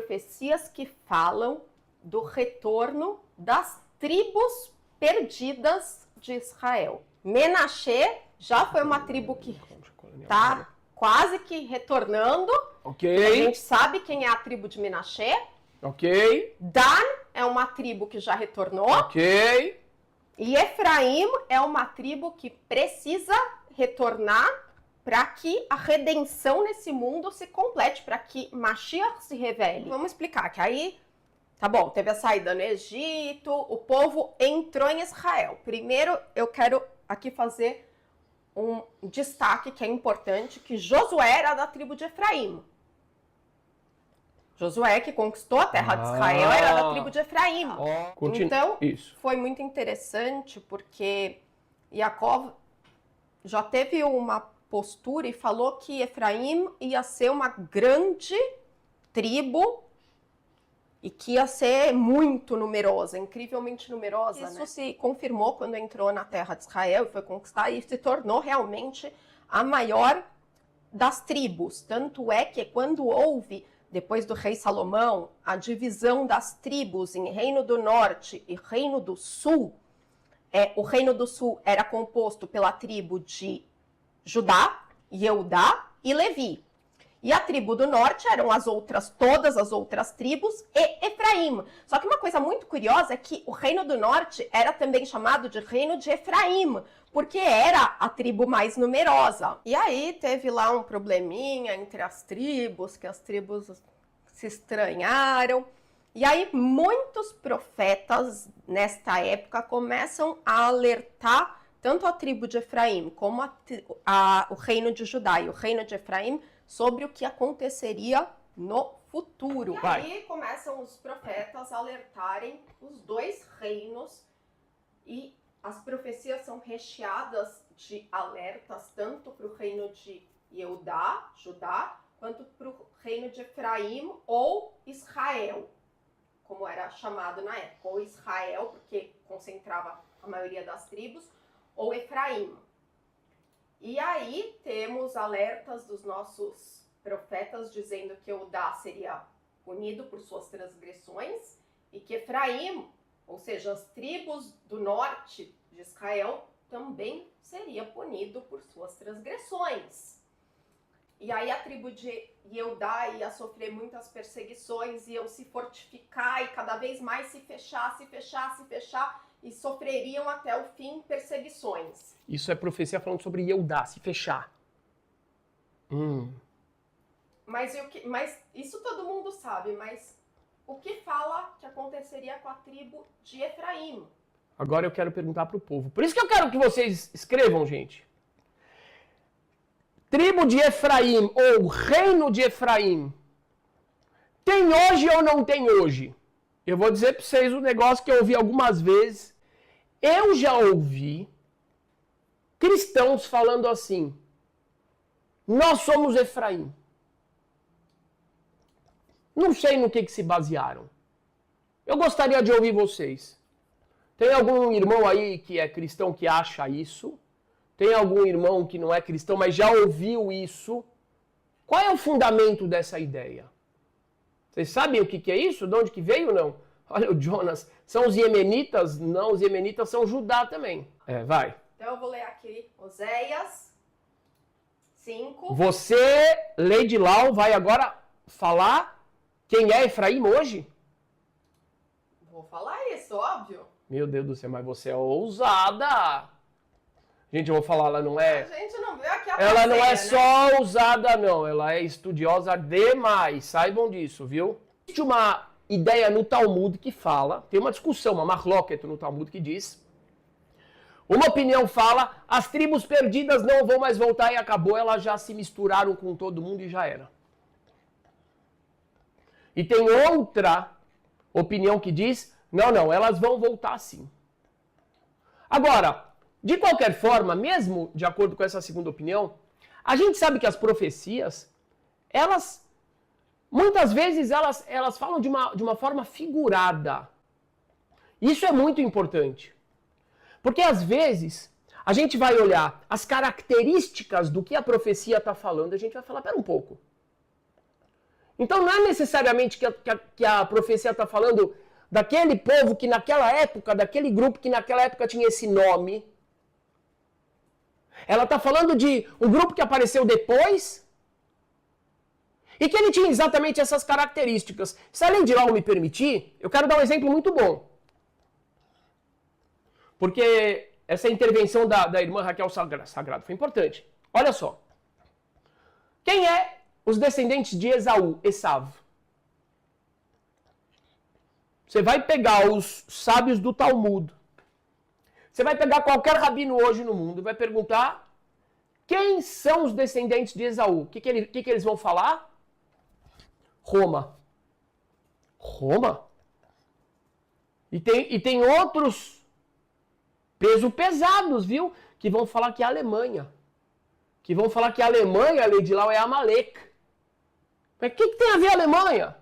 profecias que falam do retorno das tribos perdidas de Israel. Menaxê já foi uma tribo que está quase que retornando. Ok. A gente sabe quem é a tribo de Menaxê. Ok. Dan é uma tribo que já retornou. Ok. E Efraim é uma tribo que precisa retornar para que a redenção nesse mundo se complete, para que Mashiach se revele. Vamos explicar que aí, tá bom, teve a saída no Egito, o povo entrou em Israel. Primeiro, eu quero aqui fazer um destaque que é importante, que Josué era da tribo de Efraim. Josué, que conquistou a terra de Israel, era da tribo de Efraim. Então, foi muito interessante, porque Yaakov já teve uma postura e falou que Efraim ia ser uma grande tribo e que ia ser muito numerosa, incrivelmente numerosa. Isso se confirmou quando entrou na terra de Israel e foi conquistar e se tornou realmente a maior das tribos. Tanto é que quando houve, depois do rei Salomão, a divisão das tribos em Reino do Norte e Reino do Sul, o Reino do Sul era composto pela tribo de Judá, Yehudá e Levi. E a tribo do norte eram todas as outras tribos e Efraim. Só que uma coisa muito curiosa é que o reino do norte era também chamado de reino de Efraim, porque era a tribo mais numerosa. E aí teve lá um probleminha entre as tribos, que as tribos se estranharam. E aí muitos profetas nesta época começam a alertar tanto a tribo de Efraim como o reino de Judá e o reino de Efraim sobre o que aconteceria no futuro. E aí começam os profetas a alertarem os dois reinos e as profecias são recheadas de alertas tanto para o reino de Yehudá, Judá, quanto para o reino de Efraim ou Israel, como era chamado na época, ou Israel, porque concentrava a maioria das tribos, ou Efraim. E aí temos alertas dos nossos profetas dizendo que Eudá seria punido por suas transgressões e que Efraim, ou seja, as tribos do norte de Israel, também seria punido por suas transgressões. E aí a tribo de Yehudá ia sofrer muitas perseguições, iam se fortificar e cada vez mais se fechar, e sofreriam até o fim perseguições. Isso é profecia falando sobre Yehudá, se fechar. Mas isso todo mundo sabe, mas o que fala que aconteceria com a tribo de Efraim? Agora eu quero perguntar para o povo. Por isso que eu quero que vocês escrevam, gente. Tribo de Efraim ou reino de Efraim, tem hoje ou não tem hoje? Eu vou dizer para vocês um negócio que eu ouvi algumas vezes. Eu já ouvi cristãos falando assim: nós somos Efraim. Não sei no que se basearam. Eu gostaria de ouvir vocês. Tem algum irmão aí que é cristão que acha isso? Tem algum irmão que não é cristão, mas já ouviu isso? Qual é o fundamento dessa ideia? Vocês sabem o que é isso? De onde que veio ou não? Olha o Jonas. São os iemenitas? Não, os iemenitas são Judá também. Vai. Então eu vou ler aqui Oséias 5. Você, Lady Lau, vai agora falar quem é Efraim hoje? Vou falar isso, óbvio. Meu Deus do céu, mas você é ousada. Gente, eu vou falar, ela não é... A gente não viu aqui a Ela parceira, não é né? só ousada, não. Ela é estudiosa demais. Saibam disso, viu? Existe uma ideia no Talmud que fala, tem uma discussão, uma marloquet no Talmud que diz, uma opinião fala, as tribos perdidas não vão mais voltar e acabou, elas já se misturaram com todo mundo e já era. E tem outra opinião que diz, não, elas vão voltar sim. Agora, de qualquer forma, mesmo de acordo com essa segunda opinião, a gente sabe que as profecias, muitas vezes elas falam de uma forma figurada. Isso é muito importante. Porque às vezes a gente vai olhar as características do que a profecia está falando e a gente vai falar, pera um pouco. Então não é necessariamente que a profecia está falando daquele povo que naquela época, daquele grupo que naquela época tinha esse nome. Ela está falando de um grupo que apareceu depois e que ele tinha exatamente essas características. Se a lei de Lau me permitir, eu quero dar um exemplo muito bom. Porque essa intervenção da irmã Raquel Sagrado foi importante. Olha só. Quem é os descendentes de Esav? Você vai pegar os sábios do Talmud. Você vai pegar qualquer rabino hoje no mundo e vai perguntar quem são os descendentes de Esaú. O que eles vão falar? Roma. Roma? E tem outros pesados, viu? Que vão falar que é a Alemanha. Que vão falar que a Alemanha, a lei de Lau, é Amalek. Mas o que tem a ver a Alemanha?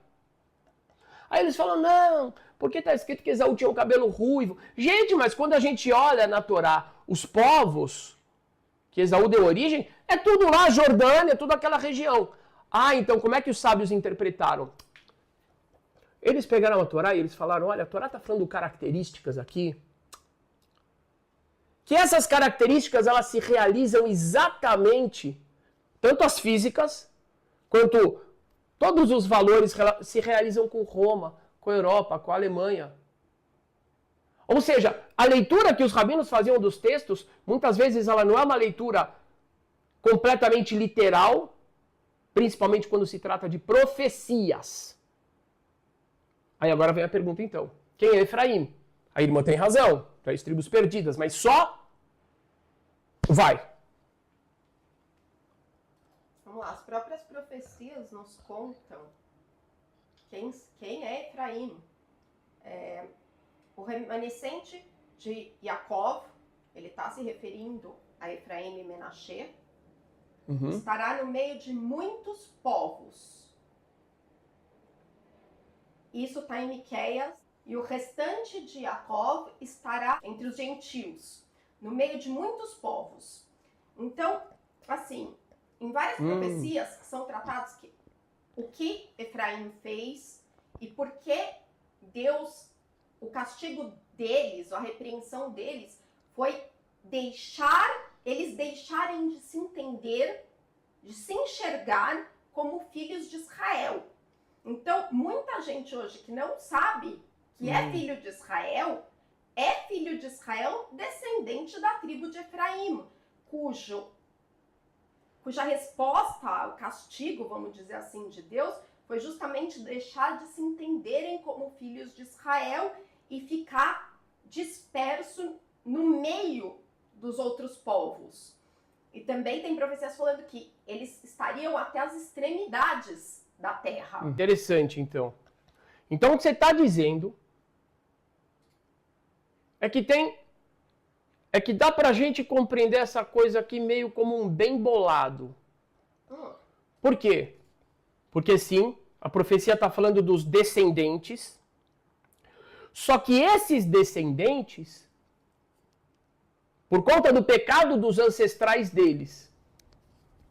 Aí eles falam, não, porque está escrito que Esaú tinha um cabelo ruivo. Gente, mas quando a gente olha na Torá os povos que Esaú deu origem, é tudo lá, Jordânia, é tudo aquela região. Ah, então como é que os sábios interpretaram? Eles pegaram a Torá e eles falaram, olha, a Torá está falando características aqui, que essas características elas se realizam exatamente, tanto as físicas, quanto todos os valores se realizam com Roma, com a Europa, com a Alemanha. Ou seja, a leitura que os rabinos faziam dos textos, muitas vezes ela não é uma leitura completamente literal, principalmente quando se trata de profecias. Aí agora vem a pergunta então, quem é Efraim? A irmã tem razão, 10 tribos perdidas, mas só vai. Vamos lá, as próprias profecias nos contam quem é Efraim. O remanescente de Yaakov, ele está se referindo a Efraim e Menashe, estará no meio de muitos povos. Isso está em Miqueias. E o restante de Yaakov estará entre os gentios, no meio de muitos povos. Então, assim, em várias profecias são tratados o que Efraim fez e por que Deus, o castigo deles, a repreensão deles, foi eles deixarem de se entender, de se enxergar como filhos de Israel. Então, muita gente hoje que não sabe que é filho de Israel descendente da tribo de Efraim, cuja resposta ao castigo, vamos dizer assim, de Deus, foi justamente deixar de se entenderem como filhos de Israel e ficar disperso no meio dos outros povos. E também tem profecias falando que eles estariam até as extremidades da terra. Interessante, então. Então, o que você está dizendo é que dá pra gente compreender essa coisa aqui meio como um bem bolado. Por quê? Porque sim, a profecia está falando dos descendentes, só que esses descendentes, por conta do pecado dos ancestrais deles,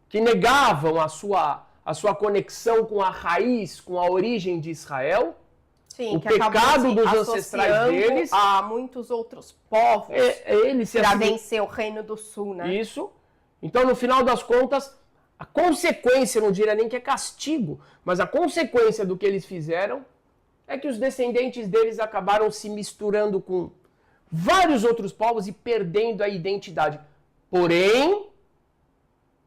que negavam a sua conexão com a raiz, com a origem de Israel, sim, o pecado dos ancestrais deles a muitos outros povos para vencer o reino do sul, né? Isso. Então, no final das contas, a consequência, eu não diria nem que é castigo, mas a consequência do que eles fizeram é que os descendentes deles acabaram se misturando com vários outros povos e perdendo a identidade. Porém,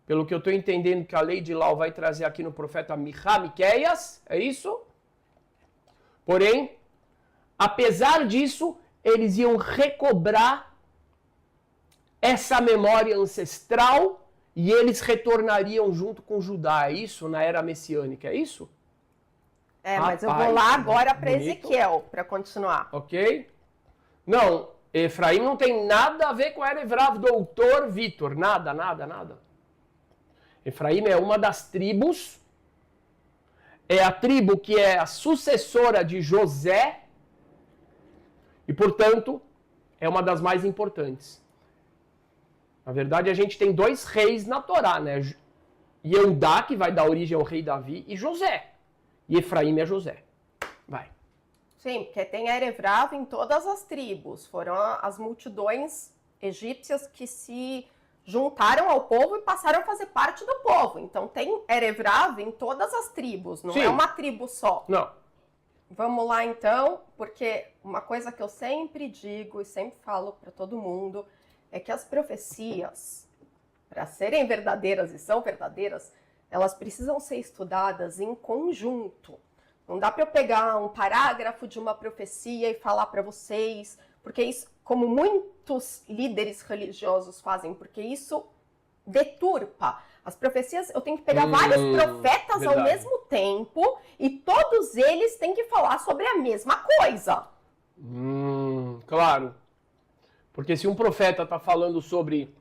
pelo que eu estou entendendo que a lei de Lau vai trazer aqui no profeta Miqueias, é isso? Porém, apesar disso, eles iam recobrar essa memória ancestral e eles retornariam junto com Judá. É isso na era messiânica, é isso? Mas eu vou lá agora para Ezequiel, para continuar. Ok. Não, Efraim não tem nada a ver com Erev Rav, doutor Vitor. Nada, nada, nada. Efraim é uma das tribos, é a tribo que é a sucessora de José e, portanto, é uma das mais importantes. Na verdade, a gente tem 2 reis na Torá, né? Yehudá, que vai dar origem ao rei Davi, e José. e Efraim é José. Vai. Sim, porque tem Erevrav em todas as tribos. Foram as multidões egípcias que se juntaram ao povo e passaram a fazer parte do povo. Então tem Erevrav em todas as tribos, não é uma tribo só. Não. Vamos lá então, porque uma coisa que eu sempre digo e sempre falo para todo mundo é que as profecias, para serem verdadeiras e são verdadeiras, elas precisam ser estudadas em conjunto. Não dá para eu pegar um parágrafo de uma profecia e falar para vocês, porque isso, como muitos líderes religiosos fazem, porque isso deturpa. As profecias, eu tenho que pegar vários profetas ao mesmo tempo e todos eles têm que falar sobre a mesma coisa. Claro. Porque se um profeta está falando sobre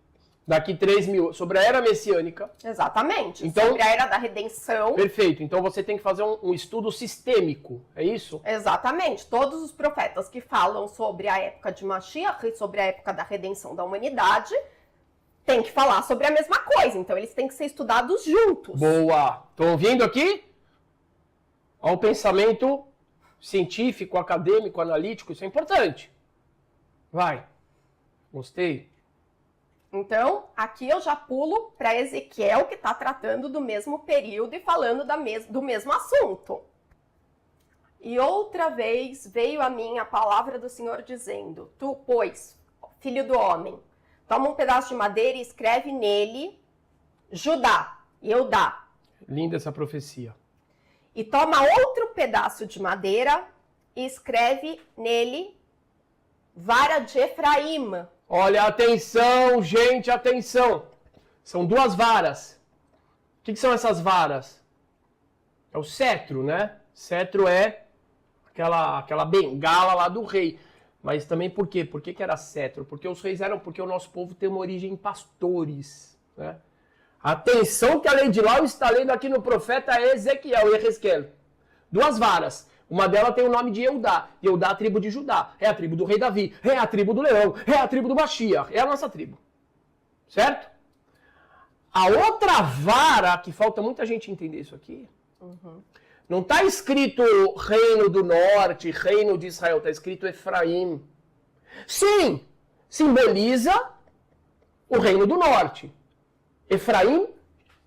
daqui 3.000, sobre a era messiânica... Exatamente, então, sobre a era da redenção. Perfeito, então você tem que fazer um estudo sistêmico, é isso? Exatamente, todos os profetas que falam sobre a época de Mashiach e sobre a época da redenção da humanidade têm que falar sobre a mesma coisa, então eles têm que ser estudados juntos. Boa! Estão ouvindo aqui? Olha o pensamento científico, acadêmico, analítico, isso é importante. Vai. Gostei. Então, aqui eu já pulo para Ezequiel, que está tratando do mesmo período e falando do mesmo assunto. E outra vez veio a mim a palavra do Senhor dizendo: Tu, pois, filho do homem, toma um pedaço de madeira e escreve nele Judá, Eudá. Linda essa profecia. E toma outro pedaço de madeira e escreve nele vara de Efraim. Olha, atenção, gente, atenção. São duas varas. O que são essas varas? É o cetro, né? Cetro é aquela bengala lá do rei. Mas também por quê? Por que era cetro? Porque os reis eram, porque o nosso povo tem uma origem em pastores, né? Atenção que a lei de Lau está lendo aqui no profeta Ezequiel, Ezequiel. Duas varas. Uma delas tem o nome de Eudá. Eudá é a tribo de Judá. É a tribo do rei Davi. É a tribo do leão. É a tribo do Mashiach. É a nossa tribo. Certo? A outra vara, que falta muita gente entender isso aqui, não está escrito reino do norte, reino de Israel. Está escrito Efraim. Sim, simboliza o reino do norte. Efraim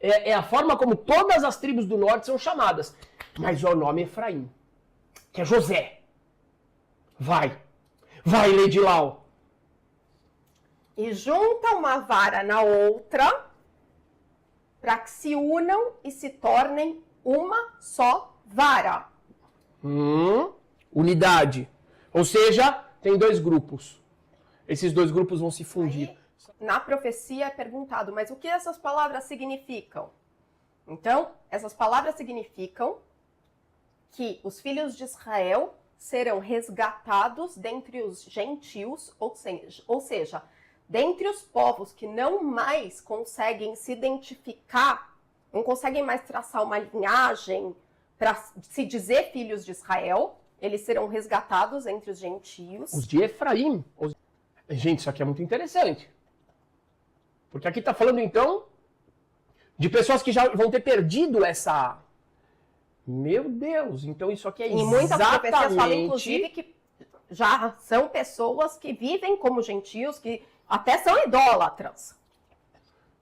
é a forma como todas as tribos do norte são chamadas. Mas é o nome Efraim, que é José. Vai, Lady Lau. E junta uma vara na outra para que se unam e se tornem uma só vara. Unidade. Ou seja, tem dois grupos. Esses dois grupos vão se fundir. Aí, na profecia é perguntado, mas o que essas palavras significam? Então, essas palavras significam que os filhos de Israel serão resgatados dentre os gentios, ou seja, dentre os povos que não mais conseguem se identificar, não conseguem mais traçar uma linhagem para se dizer filhos de Israel, eles serão resgatados entre os gentios. Os de Efraim. Gente, isso aqui é muito interessante. Porque aqui está falando, então, de pessoas que já vão ter perdido essa... Meu Deus, então isso aqui é exatamente... E muitas profecias falam, inclusive, que já são pessoas que vivem como gentios, que até são idólatras.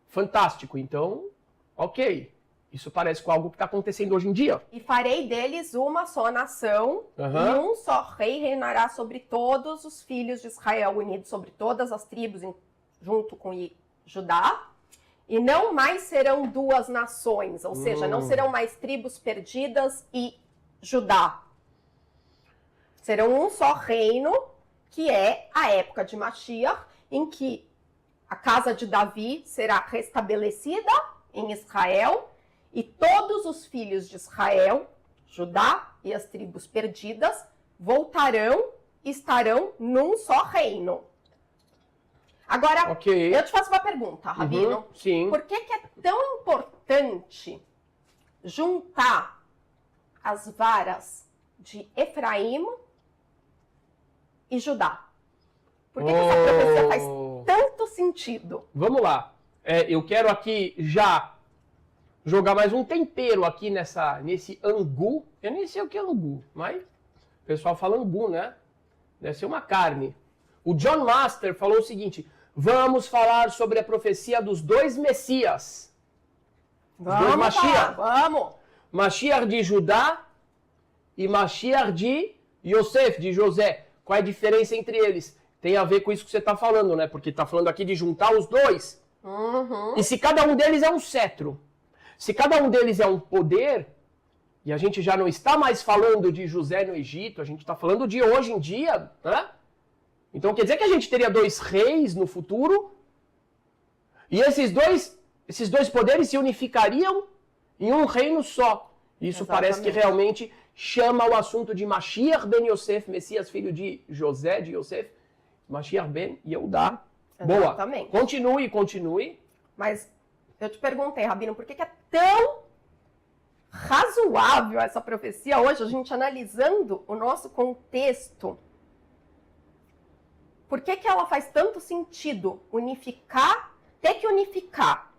Fantástico, então, ok. Isso parece com algo que está acontecendo hoje em dia. E farei deles uma só nação, e um só rei reinará sobre todos os filhos de Israel, unidos sobre todas as tribos, junto com Judá. E não mais serão duas nações, ou seja, não serão mais tribos perdidas e Judá. Serão um só reino, que é a época de Mashiach, em que a casa de Davi será restabelecida em Israel, e todos os filhos de Israel, Judá e as tribos perdidas, voltarão e estarão num só reino. Agora, eu te faço uma pergunta, Rabino. Sim. Por que é tão importante juntar as varas de Efraim e Judá? Por que essa profecia faz tanto sentido? Vamos lá. Eu quero aqui já jogar mais um tempero aqui nesse angu. Eu nem sei o que é angu, mas o pessoal fala angu, né? Deve ser uma carne. O John Master falou o seguinte: vamos falar sobre a profecia dos dois Messias. Vamos, Mashiach. Vamos! Mashiach de Judá e Mashiach de Yosef, de José. Qual é a diferença entre eles? Tem a ver com isso que você está falando, né? Porque está falando aqui de juntar os dois. Uhum. E se cada um deles é um cetro, se cada um deles é um poder, e a gente já não está mais falando de José no Egito, a gente está falando de hoje em dia, né? Então quer dizer que a gente teria dois reis no futuro, e esses dois poderes se unificariam em um reino só. Isso Exatamente. parece que realmente chama o assunto de Mashiach ben Yosef, Messias, filho de José, de Yosef, Mashiach ben Yehudá. Boa. Continue. Mas eu te perguntei, Rabino, por que é tão razoável essa profecia hoje, a gente analisando o nosso contexto? Por que ela faz tanto sentido ter que unificar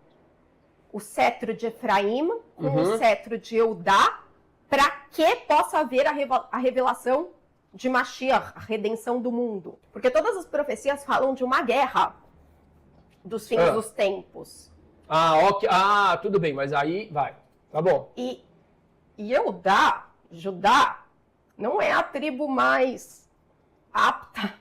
o cetro de Efraim com o cetro de Eudá, para que possa haver a revelação de Mashiach, a redenção do mundo? Porque todas as profecias falam de uma guerra dos fins dos tempos. Ok. Tudo bem, mas aí vai. Tá bom. E Eudá, Judá, não é a tribo mais apta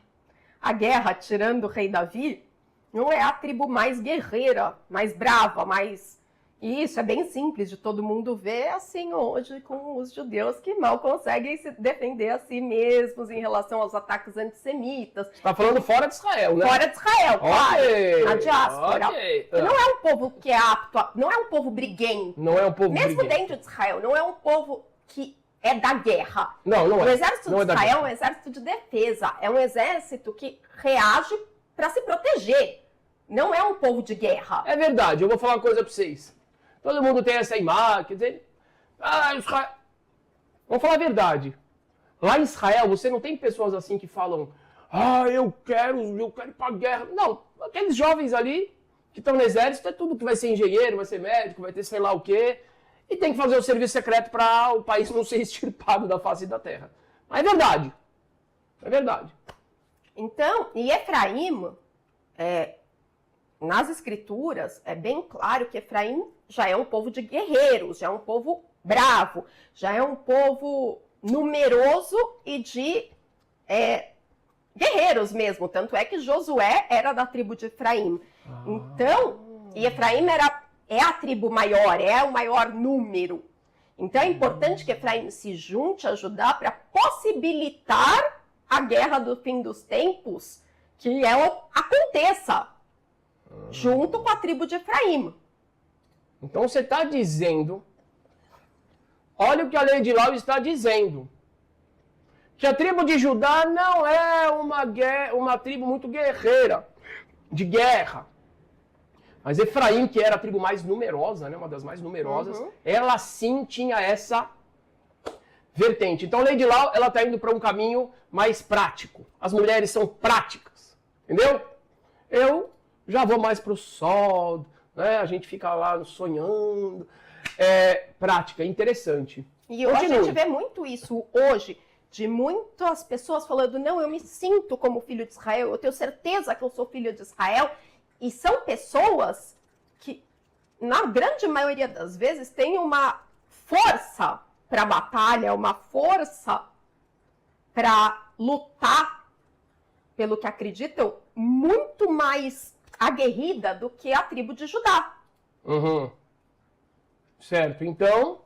à guerra, tirando o rei Davi. Não é a tribo mais guerreira, mais brava, mais... E isso é bem simples de todo mundo ver, assim, hoje com os judeus que mal conseguem se defender a si mesmos em relação aos ataques antissemitas. Você tá falando fora de Israel, né? Fora de Israel, claro. Na diáspora. Okay. Não é um povo que é apto, não é um povo briguento. Não é um povo Mesmo briguento. dentro de Israel, não é um povo que é da guerra. Não é. O exército não de Israel é um exército de defesa. É um exército que reage para se proteger. Não é um povo de guerra. É verdade, eu vou falar uma coisa pra vocês. Todo mundo tem essa imagem, quer dizer... Israel... Vamos falar a verdade. Lá em Israel, você não tem pessoas assim que falam... eu quero ir pra guerra. Não, aqueles jovens ali que estão no exército, é tudo que vai ser engenheiro, vai ser médico, vai ter sei lá o quê. E tem que fazer o serviço secreto para o país não ser extirpado da face da terra. Mas é verdade. É verdade. Então, e Efraim... nas escrituras, é bem claro que Efraim já é um povo de guerreiros, já é um povo bravo, já é um povo numeroso e de guerreiros mesmo. Tanto é que Josué era da tribo de Efraim. Então, e Efraim é a tribo maior, é o maior número. Então é importante que Efraim se junte a Judá para possibilitar a guerra do fim dos tempos, que aconteça junto com a tribo de Efraim. Então você está dizendo, olha o que a lei de Lau está dizendo, que a tribo de Judá não é uma tribo muito guerreira, de guerra. Mas Efraim, que era a tribo mais numerosa, né, uma das mais numerosas, ela sim tinha essa vertente. Então a lei de Lau, ela está indo para um caminho mais prático. As mulheres são práticas, entendeu? Eu já vou mais para o sol, né? A gente fica lá sonhando. Prática, interessante. E hoje a gente vê muito isso hoje, de muitas pessoas falando, não, eu me sinto como filho de Israel, eu tenho certeza que eu sou filho de Israel. E são pessoas que, na grande maioria das vezes, têm uma força para a batalha, uma força para lutar pelo que acreditam, muito mais aguerrida do que a tribo de Judá. Certo, então...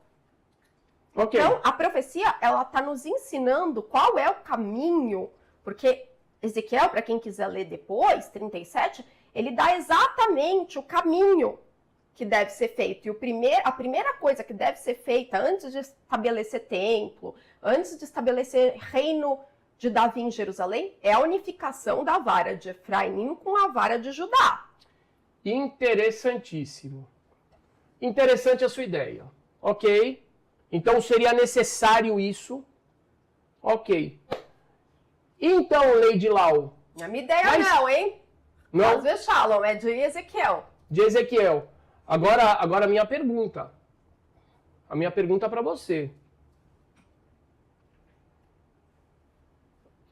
Okay. Então, a profecia, ela está nos ensinando qual é o caminho, porque Ezequiel, para quem quiser ler depois, 37, ele dá exatamente o caminho que deve ser feito. E a primeira coisa que deve ser feita antes de estabelecer templo, antes de estabelecer reino de Davi em Jerusalém, é a unificação da vara de Efraim com a vara de Judá. Interessantíssimo. Interessante a sua ideia. Ok. Então seria necessário isso. Ok. Então, lei de Lau. Não é minha ideia não, hein? Não? Às vezes falam, é de Ezequiel. De Ezequiel. Agora a minha pergunta. a minha pergunta para você.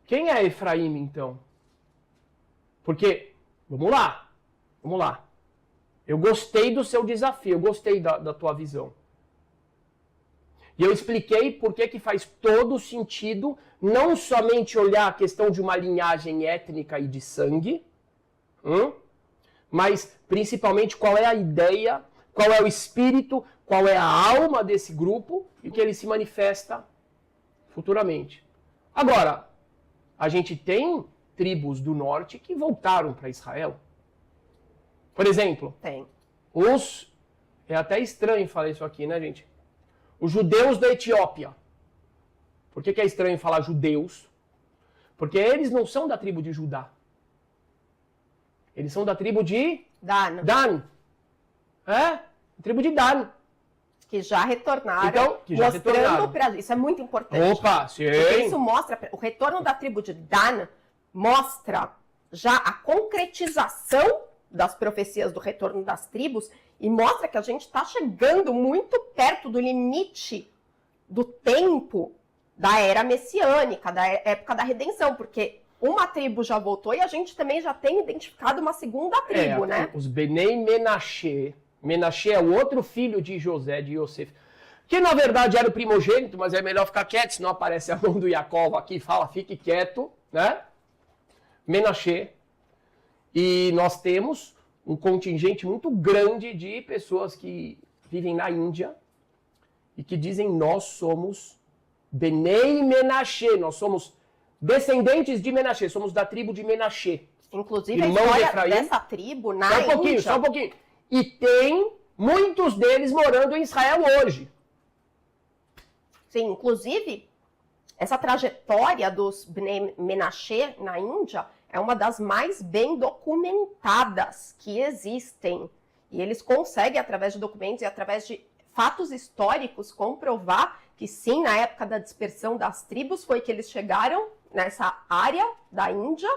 Quem é Efraim, então? Porque, vamos lá. Eu gostei do seu desafio, eu gostei da tua visão. E eu expliquei por que faz todo sentido não somente olhar a questão de uma linhagem étnica e de sangue, mas principalmente qual é a ideia, qual é o espírito, qual é a alma desse grupo e que ele se manifesta futuramente. Agora, a gente tem tribos do norte que voltaram para Israel. Por exemplo, tem. É até estranho falar isso aqui, né, gente? Os judeus da Etiópia. Por que é estranho falar judeus? Porque eles não são da tribo de Judá. Eles são da tribo de Dan. Tribo de Dan. Que já retornaram. Então, Isso é muito importante. Opa, sim. Porque isso mostra, o retorno da tribo de Dan mostra já a concretização das profecias do retorno das tribos e mostra que a gente está chegando muito perto do limite do tempo da era messiânica, da época da redenção, porque uma tribo já voltou e a gente também já tem identificado uma segunda tribo, né? Os Benei Menashe. Menashe é o outro filho de José, de Yosef, que na verdade era o primogênito, mas é melhor ficar quieto, senão aparece a mão do Jacob aqui e fala, fique quieto, né? Menashe. E nós temos um contingente muito grande de pessoas que vivem na Índia e que dizem, nós somos Benei Menashe, nós somos descendentes de Menashe, somos da tribo de Menashe. Inclusive a história dessa tribo na Índia... Só um pouquinho. E tem muitos deles morando em Israel hoje. Sim, inclusive, essa trajetória dos Bnei Menashe na Índia é uma das mais bem documentadas que existem. E eles conseguem, através de documentos e através de fatos históricos, comprovar que sim, na época da dispersão das tribos, foi que eles chegaram nessa área da Índia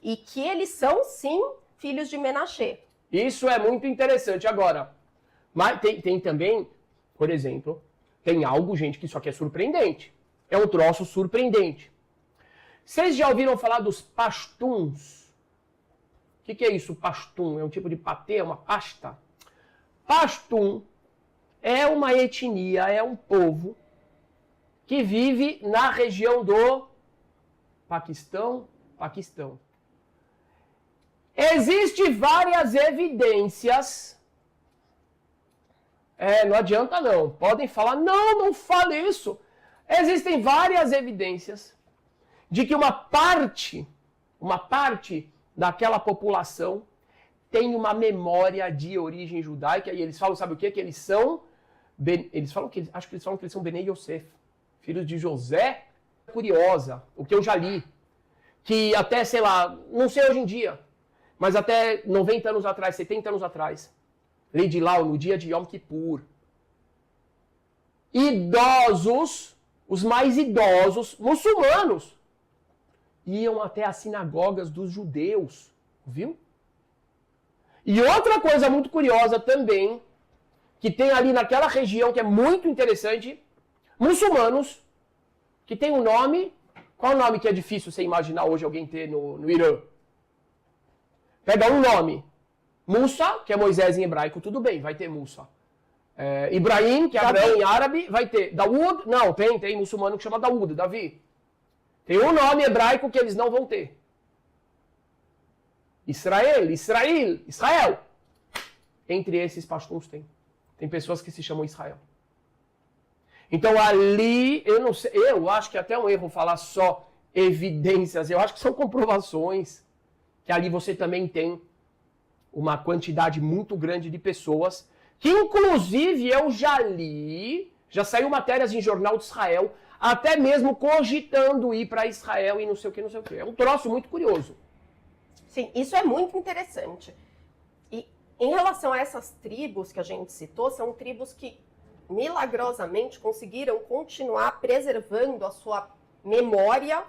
e que eles são, sim, filhos de Menashe. Isso é muito interessante. Agora, mas tem também, por exemplo, tem algo, gente, que isso aqui é surpreendente. É um troço surpreendente. Vocês já ouviram falar dos pashtuns? O que é isso, pashtun? É um tipo de patê, é uma pasta? Pashtun é uma etnia, é um povo que vive na região do Paquistão. Existem várias evidências. Não adianta não. Podem falar, não fale isso. Existem várias evidências de que uma parte daquela população tem uma memória de origem judaica. E eles falam, sabe o quê? Que eles são... acho que eles falam que eles são Benei Yosef, filhos de José. Curiosa, o que eu já li. Que até, sei lá, não sei hoje em dia, mas até 90 anos atrás, 70 anos atrás, Lady Lau, no dia de Yom Kippur, idosos, os mais idosos, muçulmanos, iam até as sinagogas dos judeus, viu? E outra coisa muito curiosa também, que tem ali naquela região, que é muito interessante, muçulmanos, que tem um nome, qual é o nome que é difícil você imaginar hoje alguém ter no Irã? Pega um nome. Musa, que é Moisés em hebraico, tudo bem, vai ter Musa. Ibrahim, que é Abraão em árabe, vai ter. Daúd, não, tem muçulmano que chama Daúd, Davi. Tem um nome hebraico que eles não vão ter. Israel. Entre esses pashtuns tem. Tem pessoas que se chamam Israel. Então ali, eu não sei, eu acho que é até um erro falar só evidências, eu acho que são comprovações. Que ali você também tem uma quantidade muito grande de pessoas, que inclusive eu já li, já saiu matérias em jornal de Israel, até mesmo cogitando ir para Israel e não sei o que. É um troço muito curioso. Sim, isso é muito interessante. E em relação a essas tribos que a gente citou, são tribos que milagrosamente conseguiram continuar preservando a sua memória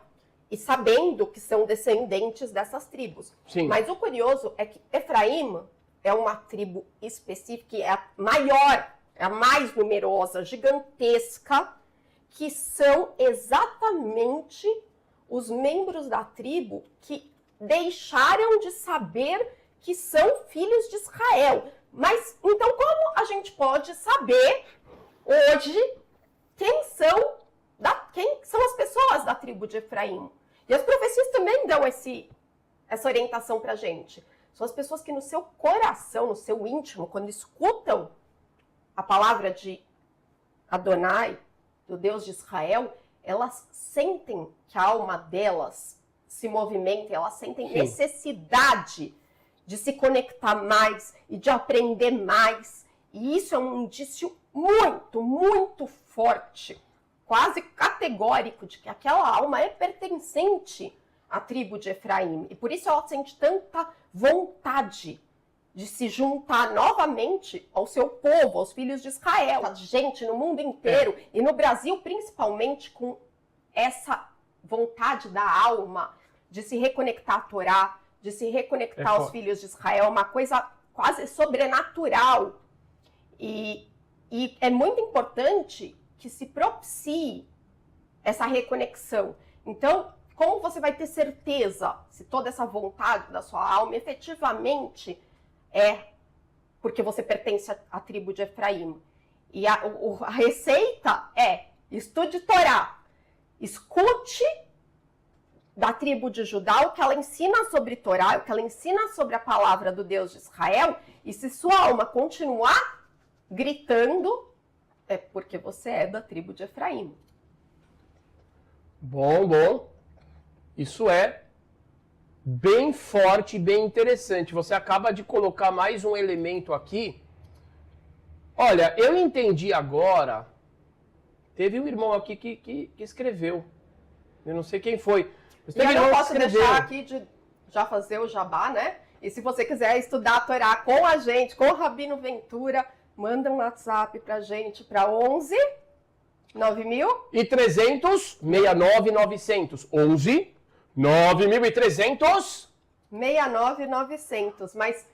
e sabendo que são descendentes dessas tribos. Sim. Mas o curioso é que Efraim é uma tribo específica, é a maior é a mais numerosa, gigantesca, que são exatamente os membros da tribo que deixaram de saber que são filhos de Israel. Mas, então, como a gente pode saber hoje quem são as pessoas da tribo de Efraim? E as profecias também dão essa orientação para a gente. São as pessoas que no seu coração, no seu íntimo, quando escutam a palavra de Adonai, do Deus de Israel, elas sentem que a alma delas se movimenta, elas sentem necessidade de se conectar mais e de aprender mais. E isso é um indício muito, muito forte, quase categórico, de que aquela alma é pertencente à tribo de Efraim. E por isso ela sente tanta vontade de se juntar novamente ao seu povo, aos filhos de Israel. Gente no mundo inteiro, e no Brasil principalmente, com essa vontade da alma de se reconectar à Torá, de se reconectar aos filhos de Israel, uma coisa quase sobrenatural. E é muito importante que se propicie essa reconexão. Então, como você vai ter certeza se toda essa vontade da sua alma efetivamente é porque você pertence à tribo de Efraim? E a receita é: estude Torá, escute da tribo de Judá o que ela ensina sobre Torá, o que ela ensina sobre a palavra do Deus de Israel, e se sua alma continuar gritando, é porque você é da tribo de Efraim. Bom. Isso é bem forte e bem interessante. Você acaba de colocar mais um elemento aqui. Olha, eu entendi agora. Teve um irmão aqui que escreveu. Eu não sei quem foi. E eu não posso deixar aqui de já fazer o jabá, né? E se você quiser estudar a Torá com a gente, com o Rabino Ventura, manda um WhatsApp pra gente para 11 9.000 e 300 69900 11 9.300 69900. Mas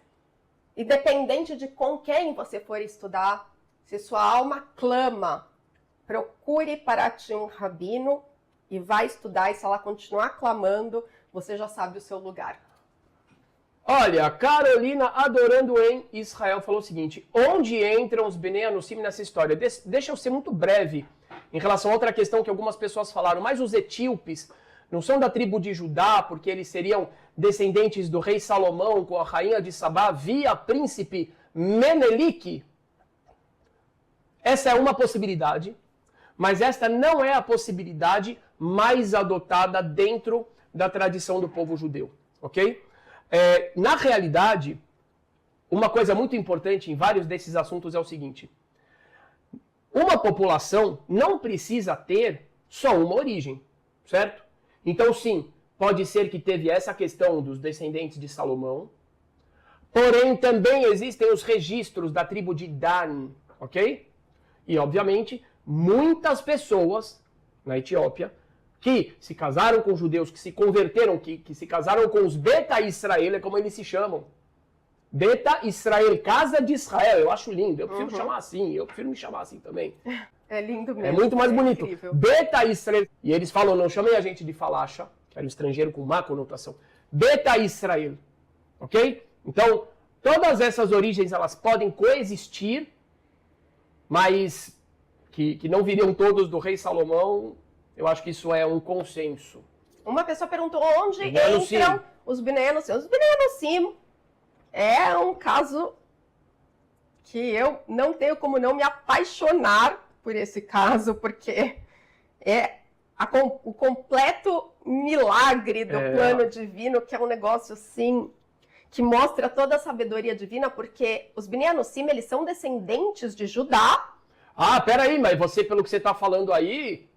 independente de com quem você for estudar, se sua alma clama, procure para ti um rabino e vai estudar, e se ela continuar clamando, você já sabe o seu lugar. Olha, Carolina Adorando em Israel falou o seguinte: onde entram os Bnei Anusim nessa história? Deixa eu ser muito breve em relação a outra questão que algumas pessoas falaram, mas os etíopes não são da tribo de Judá, porque eles seriam descendentes do rei Salomão com a rainha de Sabá via príncipe Menelik? Essa é uma possibilidade, mas esta não é a possibilidade mais adotada dentro da tradição do povo judeu, ok? Na realidade, uma coisa muito importante em vários desses assuntos é o seguinte: uma população não precisa ter só uma origem, certo? Então, sim, pode ser que teve essa questão dos descendentes de Salomão, porém também existem os registros da tribo de Dan, ok? E, obviamente, muitas pessoas na Etiópia que se casaram com judeus, que se converteram, que se casaram com os Beta Israel, é como eles se chamam. Beta Israel, casa de Israel, eu acho lindo. Eu prefiro chamar assim, eu prefiro me chamar assim também. É lindo mesmo. É muito mais bonito. Incrível. Beta Israel. E eles falam, não chamem a gente de falacha, que era um estrangeiro com má conotação. Beta Israel, ok? Então, todas essas origens, elas podem coexistir, mas que não viriam todos do rei Salomão. Eu acho que isso é um consenso. Uma pessoa perguntou onde entram os Bnei Anusim. Os Bnei Anusim é um caso que eu não tenho como não me apaixonar por esse caso, porque é o completo milagre do plano divino, que é um negócio assim, que mostra toda a sabedoria divina, porque os Bnei Anusim, eles são descendentes de Judá. Ah, peraí, mas você, pelo que você está falando aí,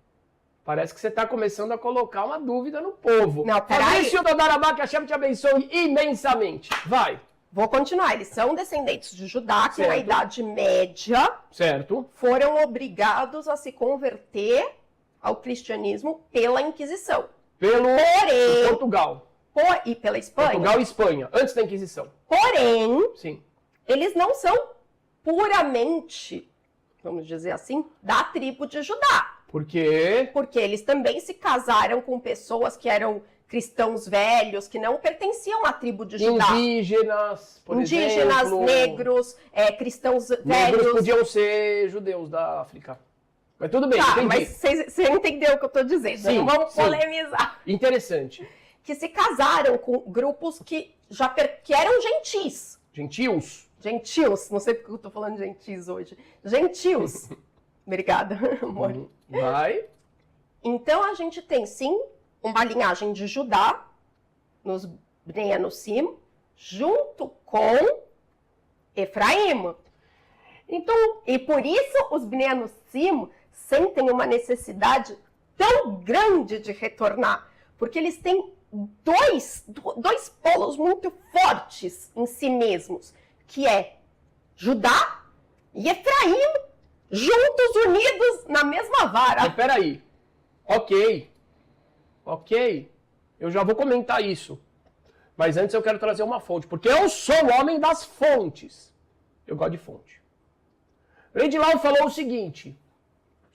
parece que você está começando a colocar uma dúvida no povo. Não, peraí. Fabrício Dodarabá, que a Hashem te abençoe imensamente. Vai. Vou continuar. Eles são descendentes de Judá, que na Idade Média foram obrigados a se converter ao cristianismo pela Inquisição. Porém, Portugal. E pela Espanha. Portugal e Espanha, antes da Inquisição. Porém, sim, eles não são puramente vamos dizer assim, da tribo de Judá. Por quê? Porque eles também se casaram com pessoas que eram cristãos velhos, que não pertenciam à tribo de Judá. Indígenas, por Indígenas, exemplo. negros, cristãos velhos. Negros podiam ser judeus da África. Mas tudo bem, entendi. Mas você entendeu o que eu estou dizendo, sim, não vamos sim. polemizar. Interessante. Que se casaram com grupos que eram gentis. Gentios? Gentios, não sei porque eu estou falando gentis hoje. Gentios. Obrigada, amor. Vai. Então a gente tem sim uma linhagem de Judá, nos Bnei Anossim, junto com Efraim. Então, e por isso os Bnei Anossim sentem uma necessidade tão grande de retornar, porque eles têm dois polos muito fortes em si mesmos, que é Judá e Efraim, juntos, unidos na mesma vara. Mas peraí. Ok. Eu já vou comentar isso. Mas antes eu quero trazer uma fonte, porque eu sou o homem das fontes. Eu gosto de fonte. Lady Lau falou o seguinte: